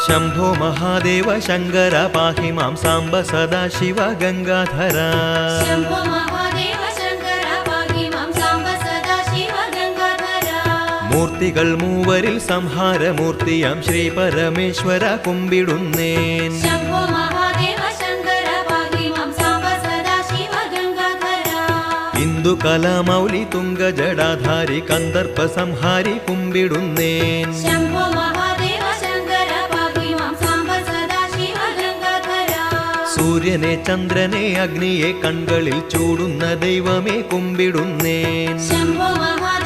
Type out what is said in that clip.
शंभो महादेव शंकर पाहि मां सांब सदाशिव गंगाधर शंभो महादेव शंकर पाहि मां सांब सदाशिव गंगाधर मूर्तिകൾ മൂവരിൽ സംഹാരമൂർത്തിയാം ശ്രീ പരമേശ്വര കുമ്പിടുന്നേൻ शंभो महादेव शंकर पाहि मां सांब सदाशिव गंगाधर इंदु कलामौलि तुंग जडाधारी कंदर्प संहारी कुम्बिडुन्नेन शंभो महादेव शंकर पाहि मां सांब सदाशिव गंगाधर सूर्यने चंद्रने अग्निये कण्കളിൽ ചൂടുന്ന ദൈവമേ കുമ്പിടുന്നേൻ शंभो महादेव